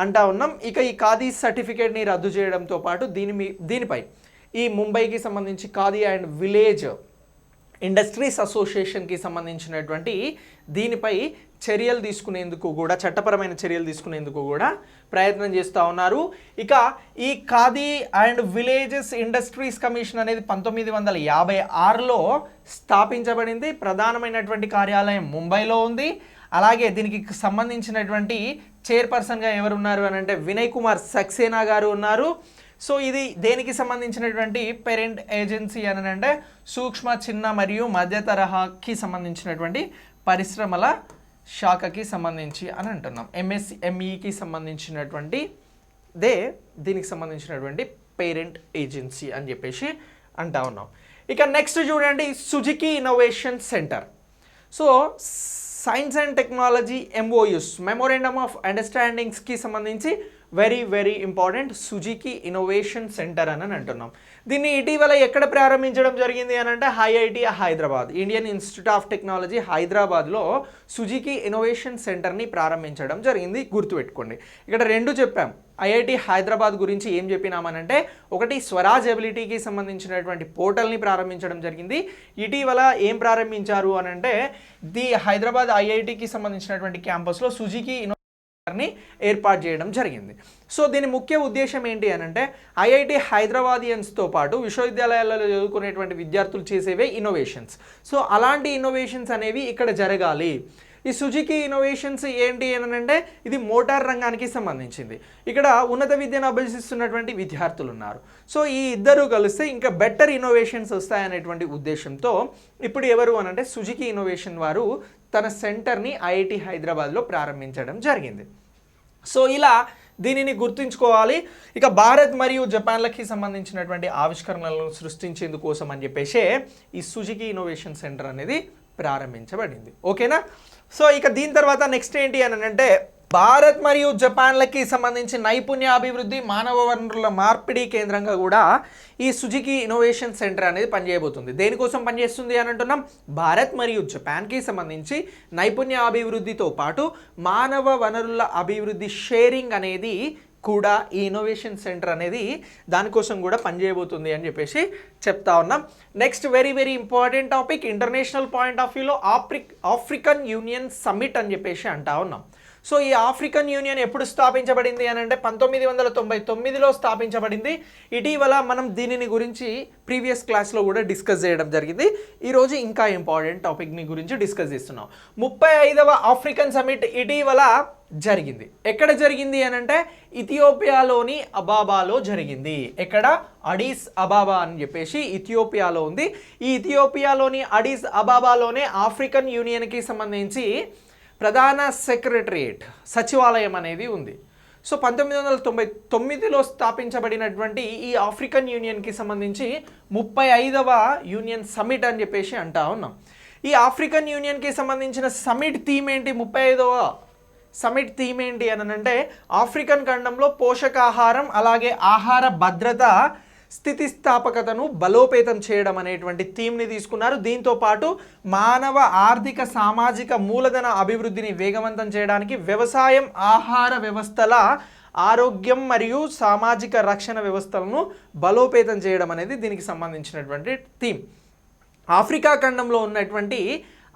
అంటా ఉన్నాం. ఇక ఈ ఖాదీ సర్టిఫికేట్ని రద్దు చేయడంతో పాటు దీనిపై ఈ ముంబైకి సంబంధించి ఖాదీ అండ్ విలేజ్ ఇండస్ట్రీస్ అసోసియేషన్కి సంబంధించినటువంటి దీనిపై చర్యలు తీసుకునేందుకు కూడా చట్టపరమైన చర్యలు తీసుకునేందుకు కూడా ప్రయత్నం చేస్తూ ఉన్నారు. ఇక ఈ khadi and villages industries commission అనేది 1956లో స్థాపించబడింది. ప్రధానమైనటువంటి కార్యాలయం ముంబైలో ఉంది. అలాగే దీనికి సంబంధించినటువంటి చైర్పర్సన్గా ఎవరు ఉన్నారు అని అంటే వినయ్ కుమార్ సక్సేనా గారు ఉన్నారు. సో ఇది దేనికి సంబంధించినటువంటి పేరెంట్ ఏజెన్సీ అని అంటే సూక్ష్మ చిన్న మరియు మధ్య తరహాకి సంబంధించినటువంటి పరిశ్రమల శాఖకి సంబంధించి అని అంటున్నాం. ఎంఎస్ఎంఈకి సంబంధించినటువంటి దీనికి సంబంధించినటువంటి పేరెంట్ ఏజెన్సీ అని చెప్పేసి అంటా ఉన్నాం. ఇక నెక్స్ట్ చూడండి Suzuki innovation centre. So science and technology MOUs memorandum of అండర్స్టాండింగ్స్కి సంబంధించి very important Suzuki innovation centre అని అంటున్నాం. దీన్ని ఇటీవల ఎక్కడ ప్రారంభించడం జరిగింది అని అంటే IIT Hyderabad, Indian institute of technology హైదరాబాద్లో సుజుకి ఇన్నోవేషన్ సెంటర్ని ప్రారంభించడం జరిగింది. గుర్తుపెట్టుకోండి, ఇక్కడ రెండు చెప్పాం. ఐఐటి హైదరాబాద్ గురించి ఏం చెప్పినామనంటే ఒకటి స్వరాజ్ ఎబిలిటీకి సంబంధించినటువంటి పోర్టల్ని ప్రారంభించడం జరిగింది. ఇటీవల ఏం ప్రారంభించారు అని అంటే ది హైదరాబాద్ ఐఐటికి సంబంధించినటువంటి క్యాంపస్లో సుజుకి ని ఏర్పాటు చేయడం జరిగింది. సో దీని ముఖ్య ఉద్దేశం ఏంటి అని అంటే ఐఐటి హైదరాబాదియన్స్తో పాటు విశ్వవిద్యాలయాలలో చదువుకునేటువంటి విద్యార్థులు చేసేవే ఇన్నోవేషన్స్. సో అలాంటి ఇన్నోవేషన్స్ అనేవి ఇక్కడ జరగాలి. ఈ సుజుకి ఇన్నోవేషన్స్ ఏంటి అని అంటే ఇది మోటార్ రంగానికి సంబంధించింది. ఇక్కడ ఉన్నత విద్యను అభ్యసిస్తున్నటువంటి విద్యార్థులు ఉన్నారు. సో ఈ ఇద్దరు కలిస్తే ఇంకా బెటర్ ఇన్నోవేషన్స్ వస్తాయనేటువంటి ఉద్దేశంతో ఇప్పుడు ఎవరు అని అంటే సుజుకి ఇన్నోవేషన్ వారు తన సెంటర్ని ఐఐటి హైదరాబాద్లో ప్రారంభించడం జరిగింది. సో ఇలా దీనిని గుర్తుంచుకోవాలి. ఇక భారత్ మరియు జపాన్లకి సంబంధించినటువంటి ఆవిష్కరణలను సృష్టించేందుకోసం అని చెప్పేసి ఈ సుజుకి ఇన్నోవేషన్ సెంటర్ అనేది ప్రారంభించబడింది. ఓకేనా? సో ఇక దీని తర్వాత నెక్స్ట్ ఏంటి అని అంటే భారత్ మరియు జపాన్లకి సంబంధించి నైపుణ్యాభివృద్ధి మానవ వనరుల మార్పిడి కేంద్రంగా కూడా ఈ సుజుకి ఇన్నోవేషన్ సెంటర్ అనేది పనిచేయబోతుంది. దేనికోసం పనిచేస్తుంది అని అంటున్నాం? భారత్ మరియు జపాన్కి సంబంధించి నైపుణ్యాభివృద్ధితో పాటు మానవ వనరుల అభివృద్ధి షేరింగ్ అనేది కూడా ఈ ఇన్నోవేషన్ సెంటర్ అనేది దానికోసం కూడా పనిచేయబోతుంది అని చెప్పేసి చెప్తా ఉన్నాం. Next very important topic international point of వ్యూలో ఆఫ్రికన్ యూనియన్ సమ్మిట్ అని చెప్పేసి అంటా ఉన్నాం. సో ఈ ఆఫ్రికన్ యూనియన్ ఎప్పుడు స్థాపించబడింది అని అంటే 1999లో స్థాపించబడింది. ఇటీవల మనం దీనిని గురించి ప్రీవియస్ క్లాస్లో కూడా డిస్కస్ చేయడం జరిగింది. ఈరోజు ఇంకా ఇంపార్టెంట్ టాపిక్ని గురించి డిస్కస్ చేస్తున్నాం. 35వ ఆఫ్రికన్ సమ్మిట్ ఇటీవల జరిగింది. ఎక్కడ జరిగింది అని అంటే ఇథియోపియాలోని అబాబాలో జరిగింది. ఎక్కడ? అడిస్ అబాబా అని చెప్పేసి ఇథియోపియాలో ఉంది. ఈ ఇథియోపియాలోని అడిస్ అబాబాలోనే ఆఫ్రికన్ యూనియన్కి సంబంధించి ప్రధాన సెక్రటరియేట్ సచివాలయం అనేది ఉంది. సో 1999లో స్థాపించబడినటువంటి ఈ ఆఫ్రికన్ యూనియన్కి సంబంధించి 35వ యూనియన్ సమిట్ అని చెప్పేసి అంటా ఉన్నాం. ఈ ఆఫ్రికన్ యూనియన్కి సంబంధించిన సమిట్ థీమ్ ఏంటి? 35వ సమిట్ థీమ్ ఏంటి అని అంటే ఆఫ్రికన్ ఖండంలో పోషకాహారం అలాగే ఆహార భద్రత స్థితిస్థాపకతను బలోపేతం చేయడం అనేటువంటి థీమ్ని తీసుకున్నారు. దీంతో పాటు మానవ ఆర్థిక సామాజిక మూలధన అభివృద్ధిని వేగవంతం చేయడానికి వ్యవసాయం, ఆహార వ్యవస్థల ఆరోగ్యం మరియు సామాజిక రక్షణ వ్యవస్థలను బలోపేతం చేయడం అనేది దీనికి సంబంధించినటువంటి థీమ్. ఆఫ్రికా ఖండంలో ఉన్నటువంటి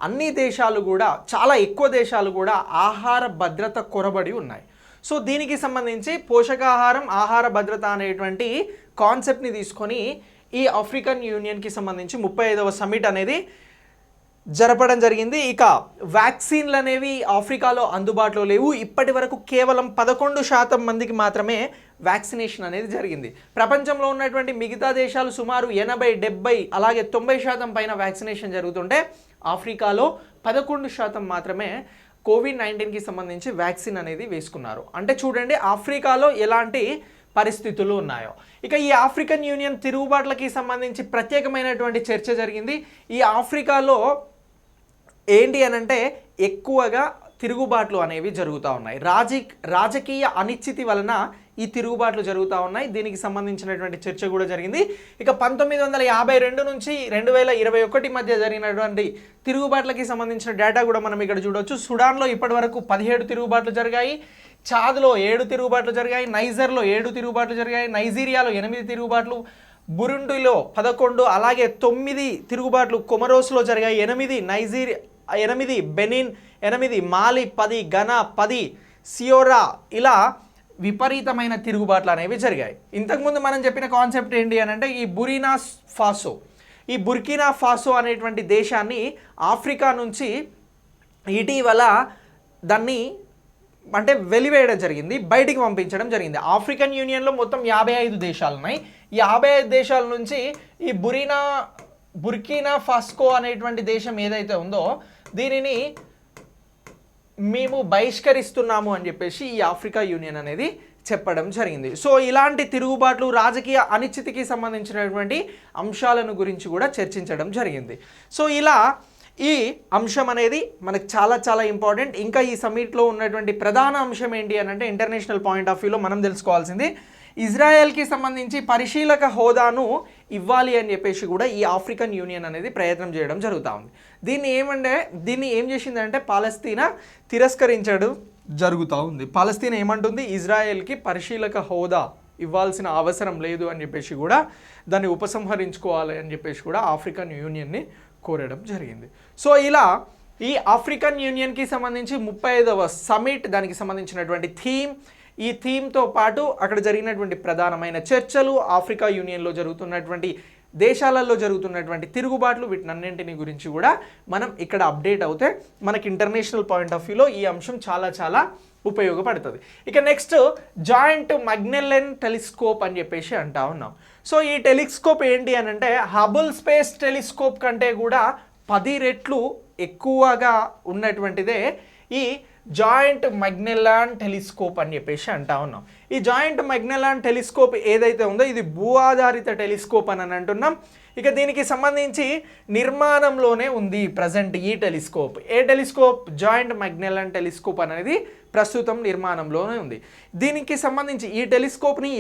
అన్ని దేశాలు కూడా, చాలా ఎక్కువ దేశాలు కూడా ఆహార భద్రత కొరబడి ఉన్నాయి. సో దీనికి సంబంధించి పోషకాహారం, ఆహార భద్రత అనేటువంటి కాన్సెప్ట్ని తీసుకొని ఈ ఆఫ్రికన్ యూనియన్కి సంబంధించి 35వ సమిట్ అనేది జరపడం జరిగింది. ఇక వ్యాక్సిన్లు అనేవి ఆఫ్రికాలో అందుబాటులో లేవు. ఇప్పటి వరకు కేవలం 11% మందికి మాత్రమే వ్యాక్సినేషన్ అనేది జరిగింది. ప్రపంచంలో ఉన్నటువంటి మిగతా దేశాలు సుమారు 80, 70 అలాగే 90% పైన వ్యాక్సినేషన్ జరుగుతుంటే ఆఫ్రికాలో 11% మాత్రమే కోవిడ్-19కి సంబంధించి వ్యాక్సిన్ అనేది వేసుకున్నారు. అంటే చూడండి ఆఫ్రికాలో ఎలాంటి పరిస్థితులు ఉన్నాయో. ఇక ఈ ఆఫ్రికన్ యూనియన్ తిరుగుబాట్లకి సంబంధించి ప్రత్యేకమైనటువంటి చర్చ జరిగింది. ఈ ఆఫ్రికాలో ఏంటి అనంటే ఎక్కువగా తిరుగుబాట్లు అనేవి జరుగుతూ ఉన్నాయి. రాజకీయ అనిశ్చితి వలన ఈ తిరుగుబాట్లు జరుగుతూ ఉన్నాయి. దీనికి సంబంధించినటువంటి చర్చ కూడా జరిగింది. ఇక 1952 నుంచి 2021 మధ్య జరిగినటువంటి తిరుగుబాట్లకి సంబంధించిన డేటా కూడా మనం ఇక్కడ చూడవచ్చు. సుడాన్లో ఇప్పటి వరకు 17 తిరుగుబాట్లు జరిగాయి, చాద్లో 7 తిరుగుబాట్లు జరిగాయి, నైజర్లో 7 తిరుగుబాట్లు జరిగాయి, నైజీరియాలో 8 తిరుగుబాట్లు, బురుండిలో 11, అలాగే 9 తిరుగుబాట్లు కొమరోస్లో జరిగాయి, 8 బెనిన్ 8, మాలి 10, ఘనా 10, సియోరా, ఇలా విపరీతమైన తిరుగుబాట్లు అనేవి జరిగాయి. ఇంతకుముందు మనం చెప్పిన కాన్సెప్ట్ ఏంటి అని అంటే ఈ బుర్కినా ఫాసో అనేటువంటి దేశాన్ని ఆఫ్రికా నుంచి ఇటీవల దాన్ని అంటే వెలివేయడం జరిగింది, బయటికి పంపించడం జరిగింది. ఆఫ్రికన్ యూనియన్లో మొత్తం 55 దేశాలు ఉన్నాయి. ఈ 55 దేశాల నుంచి ఈ బుర్కినా ఫాస్కో అనేటువంటి దేశం ఏదైతే ఉందో దీనిని మేము బహిష్కరిస్తున్నాము అని చెప్పేసి ఈ ఆఫ్రికా యూనియన్ అనేది చెప్పడం జరిగింది. సో ఇలాంటి తిరుగుబాట్లు, రాజకీయ అనిశ్చితికి సంబంధించినటువంటి అంశాలను గురించి కూడా చర్చించడం జరిగింది. సో ఇలా ఈ అంశం అనేది మనకు చాలా చాలా ఇంపార్టెంట్. ఇంకా ఈ సమిట్లో ఉన్నటువంటి ప్రధాన అంశం ఏంటి అని అంటే ఇంటర్నేషనల్ పాయింట్ ఆఫ్ వ్యూలో మనం తెలుసుకోవాల్సింది ఇజ్రాయెల్కి సంబంధించి పరిశీలక హోదాను ఇవ్వాలి అని చెప్పేసి కూడా ఈ ఆఫ్రికన్ యూనియన్ అనేది ప్రయత్నం చేయడం జరుగుతూ ఉంది. దీన్ని ఏం చేసిందంటే పాలస్తీనా తిరస్కరించడం జరుగుతూ ఉంది. పాలస్తీనా ఏమంటుంది? ఇజ్రాయెల్కి పరిశీలక హోదా ఇవ్వాల్సిన అవసరం లేదు అని చెప్పేసి కూడా దాన్ని ఉపసంహరించుకోవాలి అని చెప్పేసి కూడా ఆఫ్రికన్ యూనియన్ని కోరడం జరిగింది. సో ఇలా ఈ ఆఫ్రికన్ యూనియన్కి సంబంధించి 35వ సమిట్, దానికి సంబంధించినటువంటి థీమ్, ఈ థీమ్తో పాటు అక్కడ జరిగినటువంటి ప్రధానమైన చర్చలు, ఆఫ్రికా యూనియన్లో జరుగుతున్నటువంటి దేశాలలో జరుగుతున్నటువంటి తిరుగుబాట్లు, వీటినన్నింటిని గురించి కూడా మనం ఇక్కడ అప్డేట్ అవుతే మనకి ఇంటర్నేషనల్ పాయింట్ ఆఫ్ వ్యూలో ఈ అంశం చాలా చాలా ఉపయోగపడుతుంది. ఇక నెక్స్ట్ జాయింట్ మగ్నెల్లన్ టెలిస్కోప్ అని చెప్పేసి అంటా ఉన్నాం. సో ఈ టెలిస్కోప్ ఏంటి అని అంటే హబుల్ స్పేస్ టెలిస్కోప్ కంటే కూడా 10 రెట్లు ఎక్కువగా ఉన్నటువంటిదే ఈ జాయింట్ మగ్నెల్లాన్ టెలిస్కోప్ అని చెప్పేసి అంటా ఉన్నాం. ఈ జాయింట్ మగ్నెల్లాన్ టెలిస్కోప్ ఏదైతే ఉందో ఇది భూ ఆధారిత టెలిస్కోప్ అని అంటున్నాం. ఇక దీనికి సంబంధించి నిర్మాణంలోనే ఉంది ప్రజెంట్ ఈ టెలిస్కోప్. ఏ టెలిస్కోప్? జాయింట్ మగ్నెల్లాన్ టెలిస్కోప్ అనేది ప్రస్తుతం నిర్మాణంలోనే ఉంది. దీనికి సంబంధించి ఈ టెలిస్కోప్ని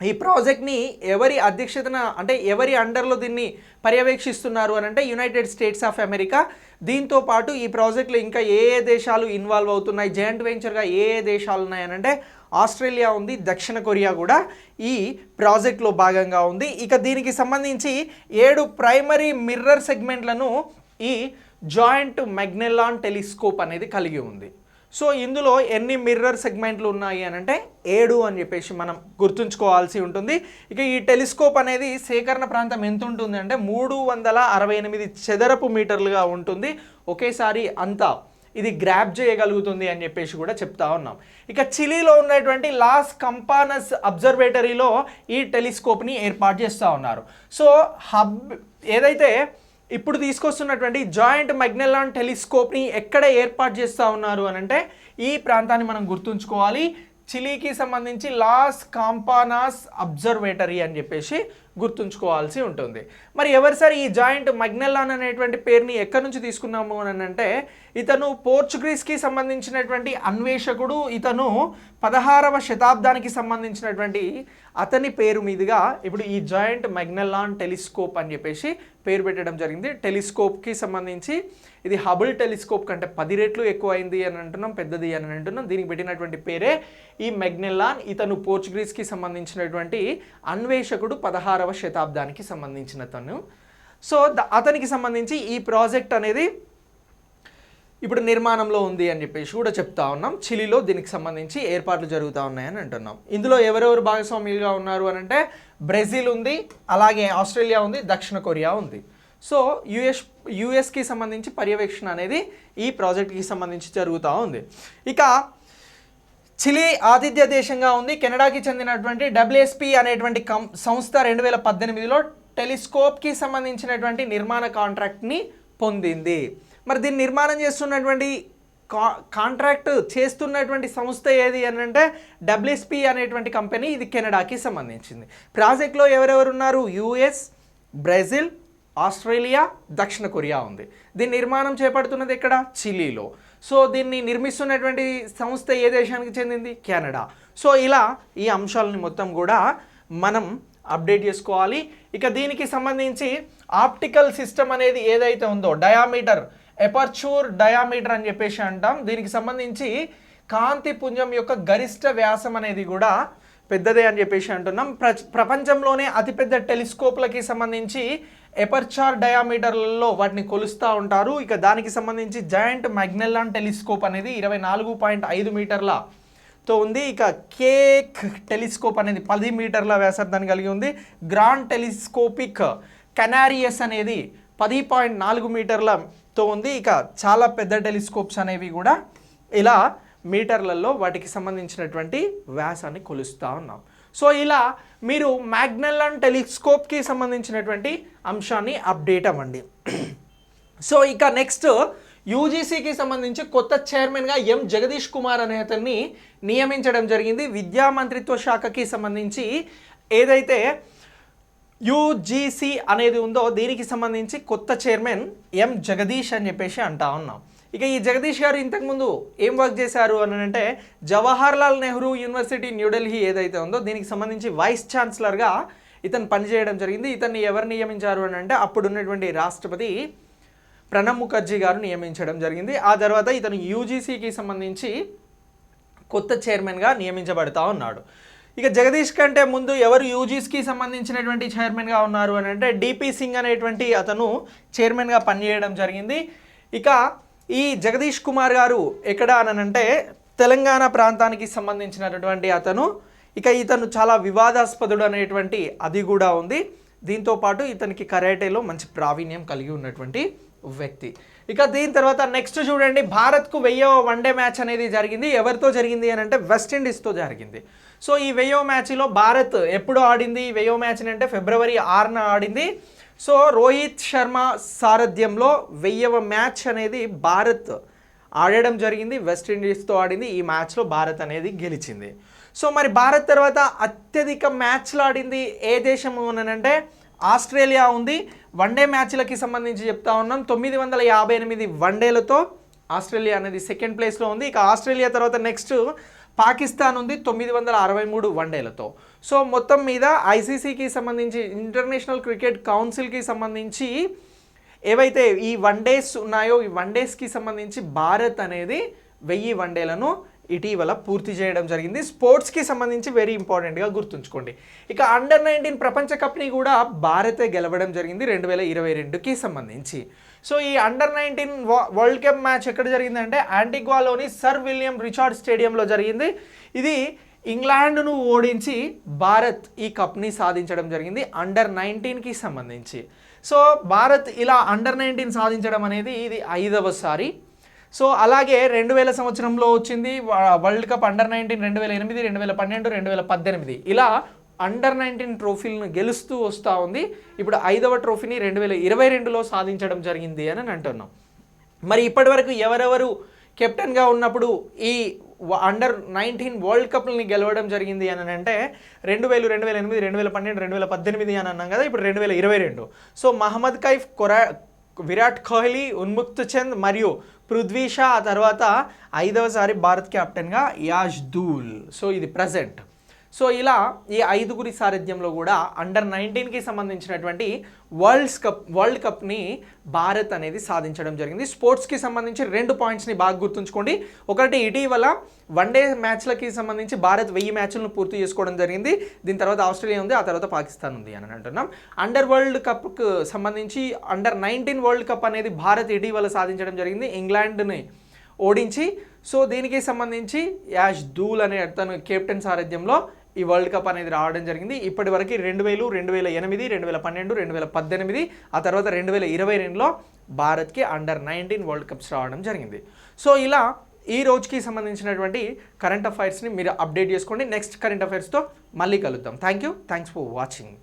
ఈ ప్రాజెక్ట్ని ఎవరి అధ్యక్షతన అంటే ఎవరి అండర్లో దీన్ని పర్యవేక్షిస్తున్నారు అని అంటే యునైటెడ్ స్టేట్స్ ఆఫ్ అమెరికా. దీంతో పాటు ఈ ప్రాజెక్టులో ఇంకా ఏ దేశాలు ఇన్వాల్వ్ అవుతున్నాయి, జాయింట్ వెంచర్గా ఏ దేశాలు ఉన్నాయని అంటే ఆస్ట్రేలియా ఉంది, దక్షిణ కొరియా కూడా ఈ ప్రాజెక్ట్లో భాగంగా ఉంది. ఇక దీనికి సంబంధించి 7 ప్రైమరీ మిర్రర్ సెగ్మెంట్లను ఈ జాయింట్ మగ్నెల్లాన్ టెలిస్కోప్ అనేది కలిగి ఉంది. సో ఇందులో ఎన్ని మిర్రర్ సెగ్మెంట్లు ఉన్నాయి అని అంటే 7 అని చెప్పేసి మనం గుర్తుంచుకోవాల్సి ఉంటుంది. ఇక ఈ టెలిస్కోప్ అనేది సేకరణ ప్రాంతం ఎంత ఉంటుంది అంటే 368 చదరపు మీటర్లుగా ఉంటుంది. ఒకేసారి అంతా ఇది గ్రాప్ చేయగలుగుతుంది అని చెప్పేసి కూడా చెప్తా ఉన్నాం. ఇక చిలీలో ఉన్నటువంటి లాస్ కంపానస్ అబ్జర్వేటరీలో ఈ టెలిస్కోప్ని ఏర్పాటు చేస్తూ ఉన్నారు. సో ఏదైతే ఇప్పుడు తీసుకొస్తున్నటువంటి జాయింట్ మగ్నెల్లాన్ టెలిస్కోప్ని ఎక్కడ ఏర్పాటు చేస్తూ ఉన్నారు అని అంటే ఈ ప్రాంతాన్ని మనం గుర్తుంచుకోవాలి. చిలీకి సంబంధించి లాస్ కాంపానాస్ అబ్జర్వేటరీ అని చెప్పేసి గుర్తుంచుకోవాల్సి ఉంటుంది. మరి ఎవరు సార్ ఈ జాయింట్ మగ్నెల్లాన్ అనేటువంటి పేరుని ఎక్కడి నుంచి తీసుకున్నాము అని అంటే ఇతను పోర్చుగీస్కి సంబంధించినటువంటి అన్వేషకుడు. ఇతను 16వ శతాబ్దానికి సంబంధించినటువంటి అతని పేరు మీదుగా ఇప్పుడు ఈ జాయింట్ మగ్నెల్లాన్ టెలిస్కోప్ అని చెప్పేసి పేరు పెట్టడం జరిగింది. టెలిస్కోప్కి సంబంధించి ఇది హబుల్ టెలిస్కోప్ కంటే 10 రెట్లు ఎక్కువ అయింది అని అంటున్నాం, పెద్దది అని అంటున్నాం. దీనికి పెట్టినటువంటి పేరే ఈ మగ్నెల్లాన్. ఇతను పోర్చుగీస్కి సంబంధించినటువంటి అన్వేషకుడు, 16వ శతాబ్దానికి సంబంధించిన తను. సో అతనికి సంబంధించి ఈ ప్రాజెక్ట్ అనేది ఇప్పుడు నిర్మాణంలో ఉంది అని చెప్పేసి కూడా చెప్తా ఉన్నాం. చిలీలో దీనికి సంబంధించి ఏర్పాట్లు జరుగుతూ ఉన్నాయని అంటున్నాం. ఇందులో ఎవరెవరు భాగస్వాములుగా ఉన్నారు అని అంటే బ్రెజిల్ ఉంది, అలాగే ఆస్ట్రేలియా ఉంది, దక్షిణ కొరియా ఉంది. సో యుఎస్కి సంబంధించి పర్యవేక్షణ అనేది ఈ ప్రాజెక్ట్కి సంబంధించి జరుగుతూ ఉంది. ఇక చిలీ ఆతిథ్య దేశంగా ఉంది. కెనడాకి చెందినటువంటి WSP అనేటువంటి సంస్థ 2018లో టెలిస్కోప్కి సంబంధించినటువంటి నిర్మాణ కాంట్రాక్ట్ని పొందింది. మరి దీన్ని నిర్మాణం చేస్తున్నటువంటి కాంట్రాక్ట్ చేస్తున్నటువంటి సంస్థ ఏది అని అంటే WSP అనేటువంటి కంపెనీ. ఇది కెనడాకి సంబంధించింది. ప్రాజెక్ట్లో ఎవరెవరు ఉన్నారు? US, బ్రెజిల్, ఆస్ట్రేలియా, దక్షిణ కొరియా ఉంది. దీని నిర్మాణం చేపడుతున్నది ఎక్కడ? చిలీలో. సో దీన్ని నిర్మిస్తున్నటువంటి సంస్థ ఏ దేశానికి చెందింది? కెనడా. సో ఇలా ఈ అంశాలని మొత్తం కూడా మనం అప్డేట్ చేసుకోవాలి. ఇక దీనికి సంబంధించి ఆప్టికల్ సిస్టమ్ అనేది ఏదైతే ఉందో డయామీటర్, ఎపర్చూర్ డయామీటర్ అని చెప్పేసి అంటాం. దీనికి సంబంధించి కాంతి పుంజం యొక్క గరిష్ట వ్యాసం అనేది కూడా పెద్దదే అని చెప్పేసి అంటున్నాం. ప్రపంచంలోనే అతిపెద్ద టెలిస్కోప్లకి సంబంధించి ఎపర్చర్ డయామీటర్లలో వాటిని కొలుస్తూ ఉంటారు. ఇక దానికి సంబంధించి జాయింట్ మగ్నెల్లాన్ టెలిస్కోప్ అనేది 24.5 మీటర్లతో ఉంది. ఇక కేక్ టెలిస్కోప్ అనేది 10 మీటర్ల వ్యాసార్థాన్ని కలిగి ఉంది. గ్రాండ్ టెలిస్కోపిక్ కెనారియస్ అనేది 10.4 మీటర్లతో ఉంది. ఇక చాలా పెద్ద టెలిస్కోప్స్ అనేవి కూడా ఇలా మీటర్లలో వాటికి సంబంధించినటువంటి వ్యాసాన్ని కొలుస్తూ ఉన్నాం. సో ఇలా మీరు మగ్నెల్లాన్ టెలిస్కోప్కి సంబంధించినటువంటి అంశాన్ని అప్డేట్ అవ్వండి. సో ఇక నెక్స్ట్ యూజీసీకి సంబంధించి కొత్త చైర్మన్గా జగదీష్ కుమార్ అనే అతన్ని నియమించడం జరిగింది. విద్యా మంత్రిత్వ శాఖకి సంబంధించి ఏదైతే యూజీసీ అనేది ఉందో దీనికి సంబంధించి కొత్త చైర్మన్ జగదీష్ అని చెప్పేసి అంటా ఉన్నాం. ఇక ఈ జగదీష్ గారు ఇంతకుముందు ఏం వర్క్ చేశారు అని అంటే జవహర్లాల్ నెహ్రూ యూనివర్సిటీ న్యూఢిల్లీ ఏదైతే ఉందో దీనికి సంబంధించి వైస్ ఛాన్సలర్గా ఇతను పనిచేయడం జరిగింది. ఇతన్ని ఎవరు నియమించారు అని అంటే అప్పుడున్నటువంటి రాష్ట్రపతి ప్రణబ్ ముఖర్జీ గారు నియమించడం జరిగింది. ఆ తర్వాత ఇతను యూజీసీకి సంబంధించి కొత్త చైర్మన్గా నియమించబడతా ఉన్నాడు. ఇక జగదీష్ కంటే ముందు ఎవరు యూజీసీకి సంబంధించినటువంటి చైర్మన్గా ఉన్నారు అని అంటే డిపి సింగ్ అనేటువంటి అతను చైర్మన్గా పనిచేయడం జరిగింది. ఇక ఈ జగదీష్ కుమార్ గారు ఎక్కడ అనంటే తెలంగాణ ప్రాంతానికి సంబంధించినటువంటి అతను. ఇక ఇతను చాలా వివాదాస్పదుడు అనేటువంటి అది కూడా ఉంది. దీంతోపాటు ఇతనికి కరాటేలో మంచి ప్రావీణ్యం కలిగి ఉన్నటువంటి వ్యక్తి. ఇక దీని తర్వాత నెక్స్ట్ చూడండి, భారత్కు 1000వ వన్డే మ్యాచ్ అనేది జరిగింది. ఎవరితో జరిగింది అని అంటే వెస్టిండీస్తో జరిగింది. సో ఈ 1000వ మ్యాచ్లో భారత్ ఎప్పుడు ఆడింది? 1000వ మ్యాచ్ అంటే ఫిబ్రవరి 6న ఆడింది. సో రోహిత్ శర్మ సారథ్యంలో 1000వ మ్యాచ్ అనేది భారత్ ఆడడం జరిగింది. వెస్టిండీస్తో ఆడింది. ఈ మ్యాచ్లో భారత్ అనేది గెలిచింది. సో మరి భారత్ తర్వాత అత్యధిక మ్యాచ్లు ఆడింది ఏ దేశము అని అంటే ఆస్ట్రేలియా ఉంది. వన్డే మ్యాచ్లకి సంబంధించి చెప్తా ఉన్నాం. 958 వన్డేలతో ఆస్ట్రేలియా అనేది సెకండ్ ప్లేస్లో ఉంది. ఇక ఆస్ట్రేలియా తర్వాత నెక్స్ట్ పాకిస్తాన్ ఉంది 963 వన్డేలతో. సో మొత్తం మీద ఐసీసీకి సంబంధించి ఇంటర్నేషనల్ క్రికెట్ కౌన్సిల్కి సంబంధించి ఏవైతే ఈ వన్డేస్ ఉన్నాయో ఈ వన్డేస్కి సంబంధించి భారత్ అనేది 1000 వన్డేలను ఇటీవల పూర్తి చేయడం జరిగింది. స్పోర్ట్స్కి సంబంధించి వెరీ ఇంపార్టెంట్గా గుర్తుంచుకోండి. ఇక అండర్-19 ప్రపంచ కప్ని కూడా భారతే గెలవడం జరిగింది 2022కి సంబంధించి. సో ఈ అండర్-19 వరల్డ్ కప్ మ్యాచ్ ఎక్కడ జరిగిందంటే యాంటిగ్వాలోని సర్ విలియం రిచార్డ్ స్టేడియంలో జరిగింది. ఇది ఇంగ్లాండ్ను ఓడించి భారత్ ఈ కప్ని సాధించడం జరిగింది అండర్-19కి సంబంధించి. సో భారత్ ఇలా అండర్-19 సాధించడం అనేది ఇది 5వసారి. సో అలాగే 2000 సంవత్సరంలో వచ్చింది వరల్డ్ కప్ అండర్-19, 2008, 2012, 2018 ఇలా అండర్-19 ట్రోఫీలను గెలుస్తూ వస్తూ ఉంది. ఇప్పుడు 5వ ట్రోఫీని 2022లో సాధించడం జరిగింది అని అంటున్నాం. మరి ఇప్పటివరకు ఎవరెవరు కెప్టెన్గా ఉన్నప్పుడు ఈ అండర్-19 వరల్డ్ కప్ని గెలవడం జరిగింది అని అంటే 2000, 2008, 2012, 2018 అని అన్నాం కదా. ఇప్పుడు 2022. సో మహమ్మద్ కైఫ్, విరాట్ కోహ్లీ, ఉన్ముక్త్ చంద్ మరియు పృథ్వీ షా, ఆ తర్వాత 5వసారి భారత్ కెప్టెన్గా యాష్ దూల్. సో ఇది ప్రజెంట్. సో ఇలా ఈ 5గురి సారథ్యంలో కూడా అండర్-19కి సంబంధించినటువంటి వరల్డ్ కప్ని భారత్ అనేది సాధించడం జరిగింది. స్పోర్ట్స్కి సంబంధించి 2 పాయింట్స్ని బాగా గుర్తుంచుకోండి. ఒకటి, ఇటీవల వన్డే మ్యాచ్లకి సంబంధించి భారత్ 1000 మ్యాచ్లను పూర్తి చేసుకోవడం జరిగింది. దీని తర్వాత ఆస్ట్రేలియా ఉంది, ఆ తర్వాత పాకిస్తాన్ ఉంది అని అంటున్నాం. వరల్డ్ కప్కు సంబంధించి అండర్-19 వరల్డ్ కప్ అనేది భారత్ ఇటీవల సాధించడం జరిగింది, ఇంగ్లాండ్ని ఓడించి. సో దీనికి సంబంధించి యాష్ దూల్ అనే తన కెప్టెన్ సారథ్యంలో ఈ వరల్డ్ కప్ అనేది రావడం జరిగింది. ఇప్పటి వరకు 2000, 2008, 2012, 2018, ఆ తర్వాత 2022లో భారత్కి అండర్-19 వరల్డ్ కప్స్ రావడం జరిగింది. సో ఇలా ఈ రోజుకి సంబంధించినటువంటి కరెంట్ అఫైర్స్ని మీరు అప్డేట్ చేసుకోండి. నెక్స్ట్ కరెంట్ అఫైర్స్తో మళ్ళీ కలుద్దాం. Thanks for watching.